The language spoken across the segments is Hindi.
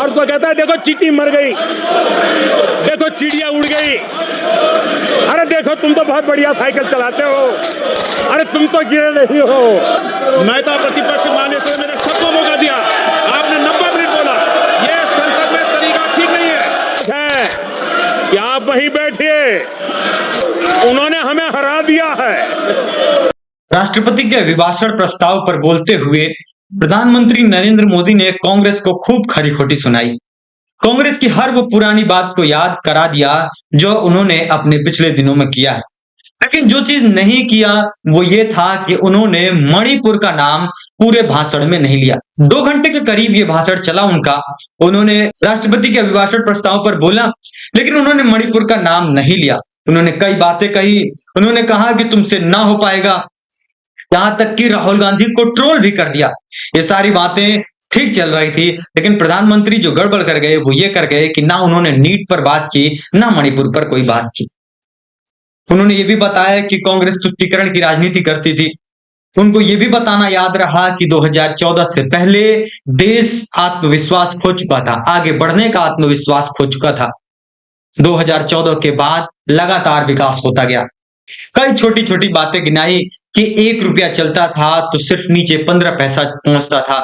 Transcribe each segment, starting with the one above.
और उसको कहता है देखो चींटी मर गई, देखो चिड़िया उड़ गई, अरे देखो तुम तो बहुत बढ़िया साइकिल चलाते हो, अरे तुम तो गिरे नहीं हो। नेता प्रतिपक्ष माननीय सदस्य ने सबको मौका दिया, आपने 90 मिनट बोला, ये संसद में तरीका ठीक नहीं है कि आप वहीं बैठिए, उन्होंने हमें हरा दिया है। राष्ट्रपति के अभिभाषण प्रस्ताव पर बोलते हुए प्रधानमंत्री नरेंद्र मोदी ने कांग्रेस को खूब खरी खोटी सुनाई। कांग्रेस की हर वो पुरानी बात को याद करा दिया जो उन्होंने अपने पिछले दिनों में किया है, लेकिन जो चीज नहीं किया वो ये था कि उन्होंने मणिपुर का नाम पूरे भाषण में नहीं लिया। 2 घंटे के करीब ये भाषण चला उनका। उन्होंने राष्ट्रपति के अभिभाषण प्रस्ताव पर बोला, लेकिन उन्होंने मणिपुर का नाम नहीं लिया। उन्होंने कई बातें कही। उन्होंने कहा कि तुमसे ना हो पाएगा, यहां तक कि राहुल गांधी को ट्रोल भी कर दिया। ये सारी बातें ठीक चल रही थी, लेकिन प्रधानमंत्री जो गड़बड़ कर गए वो ये कर गए कि ना उन्होंने नीट पर बात की, ना मणिपुर पर कोई बात की। उन्होंने ये भी बताया कि कांग्रेस तुष्टीकरण की राजनीति करती थी। उनको ये भी बताना याद रहा कि 2014 से पहले देश आत्मविश्वास खो चुका था, आगे बढ़ने का आत्मविश्वास खो चुका था। 2014 के बाद लगातार विकास होता गया। कई छोटी छोटी बातें गिनाई कि 1 रुपया चलता था तो सिर्फ नीचे 15 पैसा पहुंचता था।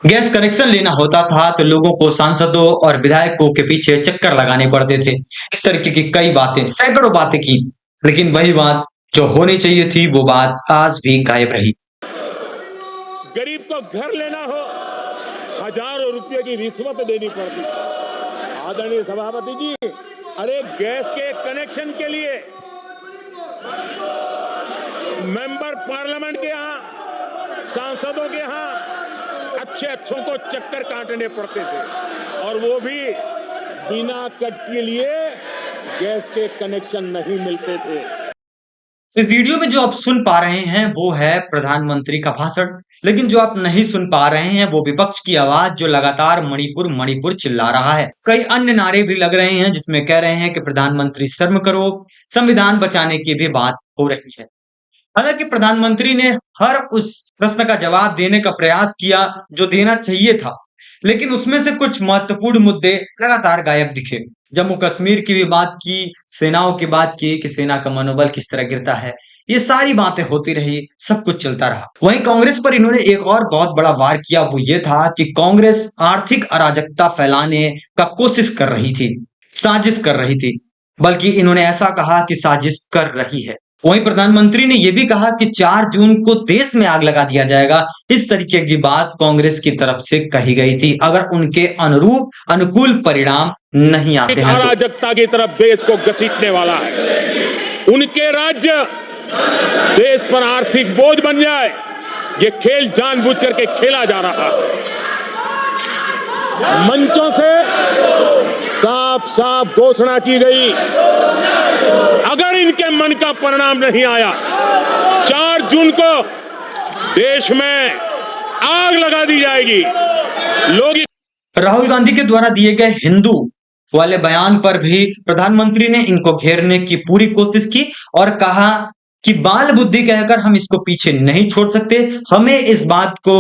गैस कनेक्शन लेना होता था तो लोगों को सांसदों और विधायकों के पीछे चक्कर लगाने पड़ते थे। इस तरीके की कई बातें, सैकड़ों बातें की, लेकिन वही बात जो होनी चाहिए थी वो बात आज भी गायब रही। गरीब को घर लेना हो, हजारों रुपए की रिश्वत देनी पड़ती थी। आदरणीय सभापति जी, अरे गैस के कनेक्शन के लिए मेंबर पार्लियामेंट के यहाँ, सांसदों के यहाँ अच्छों को चक्कर काटने पड़ते थे, और वो भी बिना कट के लिए गैस के कनेक्शन नहीं मिलते थे। इस वीडियो में जो आप सुन पा रहे हैं वो है प्रधानमंत्री का भाषण, लेकिन जो आप नहीं सुन पा रहे हैं वो विपक्ष की आवाज जो लगातार मणिपुर मणिपुर चिल्ला रहा है। कई अन्य नारे भी लग रहे हैं जिसमें कह रहे हैं कि प्रधानमंत्री शर्म करो, संविधान बचाने की भी बात हो रही है। हालांकि प्रधानमंत्री ने हर उस प्रश्न का जवाब देने का प्रयास किया जो देना चाहिए था, लेकिन उसमें से कुछ महत्वपूर्ण मुद्दे लगातार गायब दिखे। जम्मू कश्मीर की भी बात की, सेनाओं की बात की कि सेना का मनोबल किस तरह गिरता है, ये सारी बातें होती रही, सब कुछ चलता रहा। वहीं कांग्रेस पर इन्होंने एक और बहुत बड़ा वार किया, वो ये था कि कांग्रेस आर्थिक अराजकता फैलाने का कोशिश कर रही थी, साजिश कर रही थी, बल्कि इन्होंने ऐसा कहा कि साजिश कर रही है। वहीं प्रधानमंत्री ने यह भी कहा कि 4 जून को देश में आग लगा दिया जाएगा। इस तरीके की बात कांग्रेस की तरफ से कही गई थी, अगर उनके अनुरूप अनुकूल परिणाम नहीं आते हैं। अराजकता की तरफ देश को घसीटने वाला है। उनके राज्य देश पर आर्थिक बोझ बन जाए, ये खेल जानबूझ करके खेला जा रहा है। मंचों से साफ साफ घोषणा की गई, अगर इनके मन का परिणाम नहीं आया, 4 जून को देश में आग लगा दी जाएगी। लोग राहुल गांधी के द्वारा दिए गए हिंदू वाले बयान पर भी प्रधानमंत्री ने इनको घेरने की पूरी कोशिश की और कहा कि बाल बुद्धि कहकर हम इसको पीछे नहीं छोड़ सकते, हमें इस बात को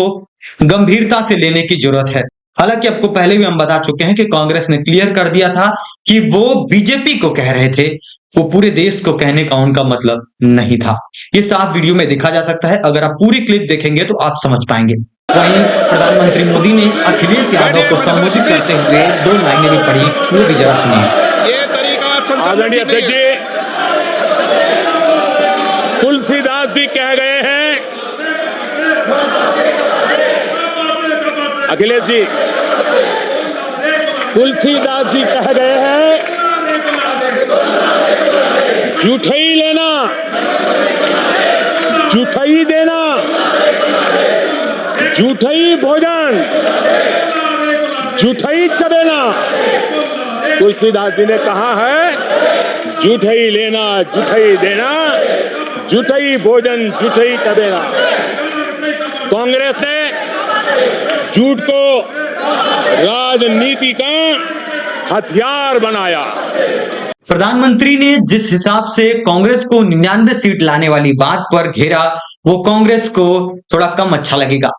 गंभीरता से लेने की जरूरत है। हालांकि आपको पहले भी हम बता चुके हैं कि कांग्रेस ने क्लियर कर दिया था कि वो बीजेपी को कह रहे थे, वो पूरे देश को कहने का उनका मतलब नहीं था। ये साफ वीडियो में देखा जा सकता है, अगर आप पूरी क्लिप देखेंगे तो आप समझ पाएंगे। वहीं प्रधानमंत्री मोदी ने अखिलेश यादव को संबोधित करते हुए 2 लाइनें भी पढ़ी, वो भी जरा सुनिए। ये तरीका आदरणीय अध्यक्ष जी, तुलसीदास जी कह गए हैं, अखिलेश जी, तुलसीदास जी कह गए हैं, जूठई लेना, जूठई देना, जूठई भोजन, जूठई चबेना। तुलसीदास जी ने कहा है, जूठई लेना, जूठई देना, जूठई भोजन, जूठई चबेना। कांग्रेस ने झूठ को राजनीति का हथियार बनाया। प्रधानमंत्री ने जिस हिसाब से कांग्रेस को 99 सीट लाने वाली बात पर घेरा, वो कांग्रेस को थोड़ा कम अच्छा लगेगा।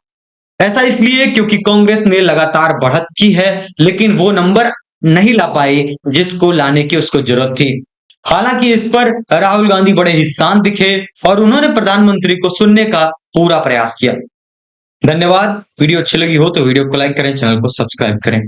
ऐसा इसलिए क्योंकि कांग्रेस ने लगातार बढ़त की है, लेकिन वो नंबर नहीं ला पाई जिसको लाने की उसको जरूरत थी। हालांकि इस पर राहुल गांधी बड़े ही शांत दिखे और उन्होंने प्रधानमंत्री को सुनने का पूरा प्रयास किया। धन्यवाद। वीडियो अच्छी लगी हो तो वीडियो को लाइक करें, चैनल को सब्सक्राइब करें।